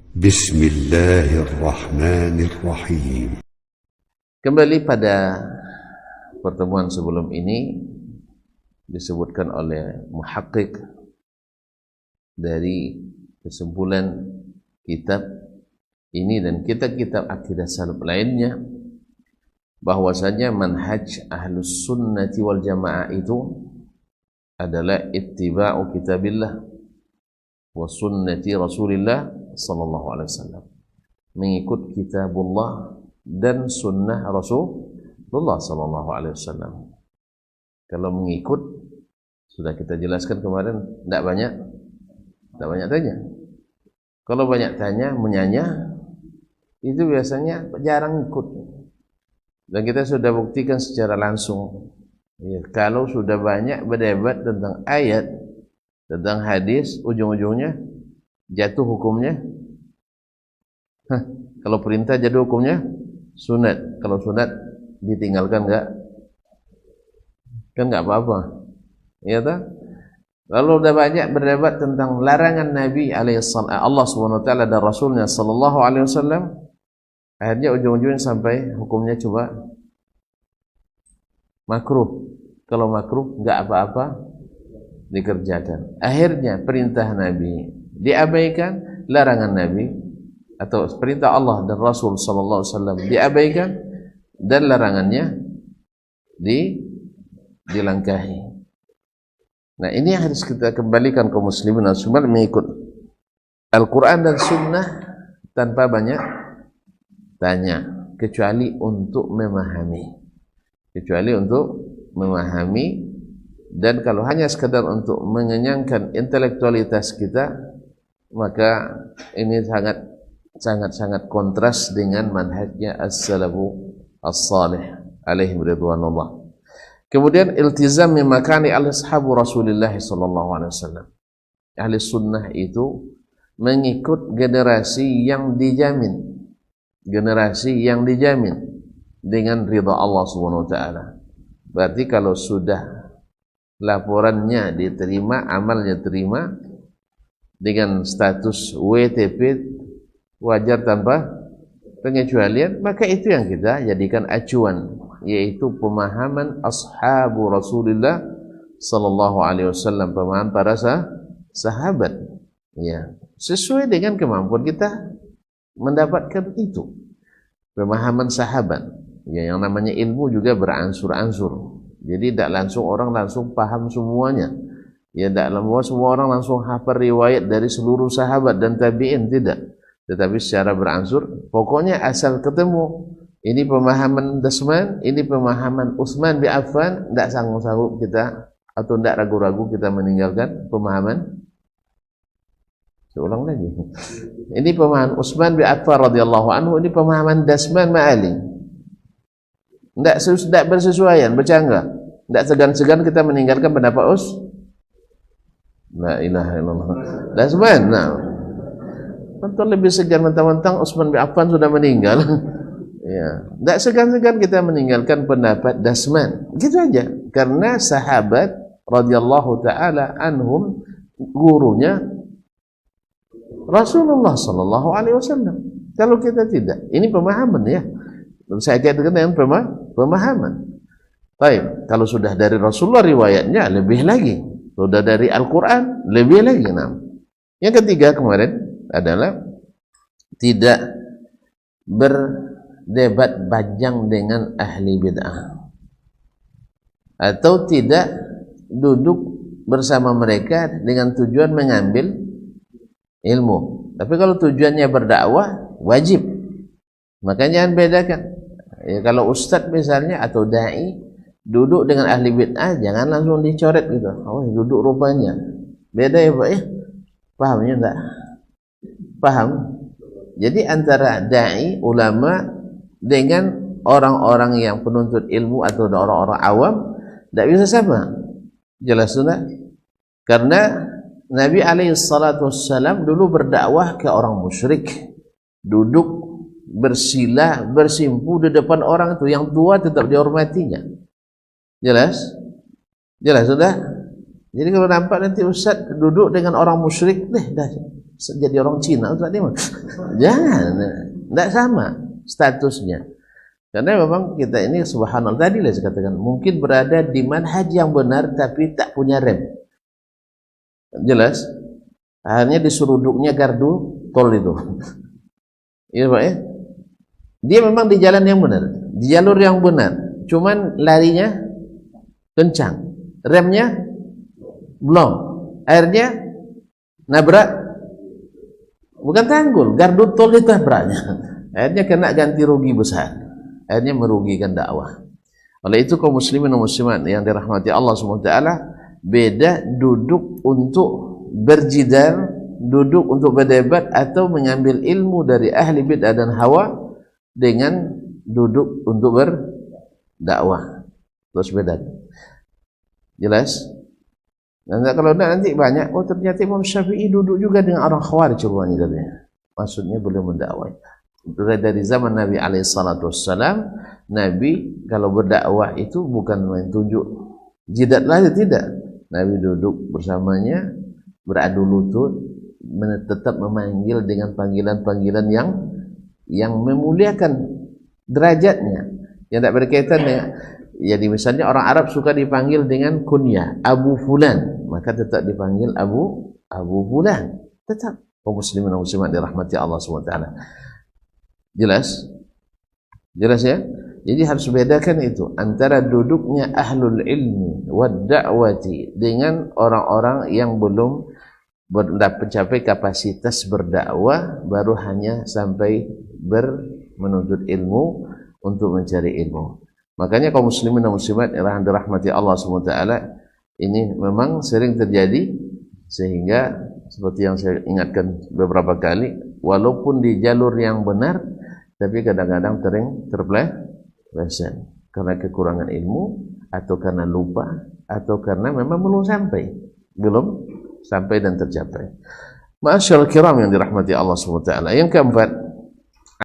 Bismillahirrahmanirrahim. Kembali pada pertemuan sebelum ini disebutkan oleh muhaqqiq dari kesimpulan kitab ini dan kitab-kitab akidah salaf lainnya bahwasanya manhaj ahlus sunnati wal jamaah itu adalah ittiba'u kitabillah wa sunnati Rasulillah sallallahu alaihi wasallam, mengikut kitabullah dan sunnah Rasulullah sallallahu alaihi wasallam. Kalau mengikut sudah kita jelaskan kemarin, tidak banyak tanya. Kalau banyak tanya, menyanya, itu biasanya jarang ikut. Dan kita sudah buktikan secara langsung. Ya, kalau sudah banyak berdebat tentang ayat, tentang hadis, ujung-ujungnya jatuh hukumnya. Kalau perintah jatuh hukumnya sunat. Kalau sunat ditinggalkan enggak? Kan enggak apa-apa. Ya tak? Lalu udah banyak berdebat tentang larangan Nabi alaihissalam, Allah Subhanahu wa taala dan Rasulnya sallallahu alaihi wasallam. Akhirnya ujung-ujungnya sampai hukumnya coba makruh. Kalau makruh enggak apa-apa dikerjakan. Akhirnya perintah Nabi diabaikan, larangan Nabi atau perintah Allah dan Rasul sallallahu alaihi wasallam diabaikan dan larangannya dilangkahi. Nah, ini yang harus kita kembalikan kaum muslimin dan muslimat mengikut Al-Qur'an dan sunnah tanpa banyak tanya, kecuali untuk memahami. Dan kalau hanya sekedar untuk mengenyangkan intelektualitas kita, maka ini sangat kontras dengan manhajnya as-salafu as-salih alaihim ridwanullah. Kemudian iltizam memakani al-ashabu Rasulullah sallallahu alaihi wasallam. Ahli sunnah itu mengikut generasi yang dijamin dengan ridha Allah Subhanahu wa taala. Berarti kalau sudah laporannya diterima, amalnya terima dengan status WTP wajar tanpa pengecualian, maka itu yang kita jadikan acuan, yaitu pemahaman ashabu Rasulullah sallallahu alaihi wasallam, pemahaman para sahabat, ya, sesuai dengan kemampuan kita mendapatkan itu pemahaman sahabat. Ya, yang namanya ilmu juga beransur-ansur. Jadi tidak langsung orang langsung paham semuanya. Ya, tidak semua orang langsung hafal riwayat dari seluruh sahabat dan tabi'in, tidak. Tetapi secara beransur, pokoknya asal ketemu ini pemahaman Dasman, ini pemahaman Utsman bin Affan, tidak sanggup kita atau tidak ragu-ragu kita meninggalkan pemahaman. Seulang lagi. Ini pemahaman Utsman bin Affan radhiyallahu anhu, ini pemahaman Dasman ma'ali. Tidak bersesuaian, bercanggah. Tidak segan-segan kita meninggalkan pendapat la ilaha illallah Dasman. Nah, tentu lebih segan mentang-mentang Utsman bin Affan sudah meninggal. Ya, tidak segan-segan kita meninggalkan pendapat Dasman. Gitu aja. Karena sahabat radhiyallahu taala anhum gurunya Rasulullah sallallahu alaihi wasallam. Kalau kita tidak, ini pemahaman ya. Saya kaitkan dengan pemahaman. Baik, kalau sudah dari Rasulullah riwayatnya lebih lagi. Sudah dari Al-Qur'an lebih lagi. Nah, yang ketiga kemarin adalah tidak berdebat panjang dengan ahli bid'ah, atau tidak duduk bersama mereka dengan tujuan mengambil ilmu. Tapi kalau tujuannya berdakwah, wajib. Makanya jangan bedakan. Ya, kalau ustadz misalnya atau dai duduk dengan ahli bid'ah, jangan langsung dicoret gitu. Oh, duduk rupanya. Beda ya, Pak ya? Pahamnya enggak? Paham? Jadi antara dai, ulama dengan orang-orang yang penuntut ilmu atau orang-orang awam tidak bisa sama. Jelas sudah? Karena Nabi alaihissalam dulu berdakwah ke orang musyrik, duduk bersila, bersimpu di depan orang itu, yang tua tetap dihormatinya. Jelas? Jelas sudah? Jadi kalau nampak nanti ustaz duduk dengan orang musyrik, dah jadi orang Cina Ustaz dia. Jangan, tidak sama statusnya. Karena memang kita ini subhanallah tadi lah saya katakan mungkin berada di manhaj yang benar tapi tak punya rem. Jelas? Akhirnya diseruduknya gardu tol itu. Iya Pak ya? Dia memang di jalan yang benar, di jalur yang benar. Cuman larinya kencang, remnya belum. Akhirnya nabrak, bukan tanggul, gardu tol ditabraknya. Akhirnya kena ganti rugi besar. Akhirnya merugikan dakwah. Oleh itu kaum muslimin dan muslimat yang dirahmati Allah SWT, beda duduk untuk berjidal, duduk untuk berdebat atau mengambil ilmu dari ahli bid'ah dan hawa dengan duduk untuk berdakwah. Terus beda. Jelas? Kalau nanti banyak, oh ternyata Imam Syafi'i duduk juga dengan orang Khawarij katanya. Maksudnya belum mendakwai. Dari zaman Nabi SAW, Nabi kalau berdakwah itu bukan main tunjuk jidat lagi, tidak. Nabi duduk bersamanya, beradu lutut, tetap memanggil dengan panggilan-panggilan yang memuliakan derajatnya, yang tidak berkaitan dengan. Jadi misalnya orang Arab suka dipanggil dengan kunyah Abu Fulan, maka tetap dipanggil Abu Fulan, tetap. Kaum muslimin dan muslimat dirahmati Allah SWT. Jelas? Jelas ya? Jadi harus bedakan itu antara duduknya ahlul ilmi wad da'wati dengan orang-orang yang belum mencapai kapasitas berdakwah, baru hanya sampai menuntut ilmu untuk mencari ilmu. Makanya kaum muslimin dan muslimat yang dirahmati Allah SWT, ini memang sering terjadi, sehingga seperti yang saya ingatkan beberapa kali, walaupun di jalur yang benar, tapi kadang-kadang terpeleset karena kekurangan ilmu, atau karena lupa, atau karena memang belum sampai dan tercapai. Ma'asyiral kiram yang dirahmati Allah SWT. Yang keempat,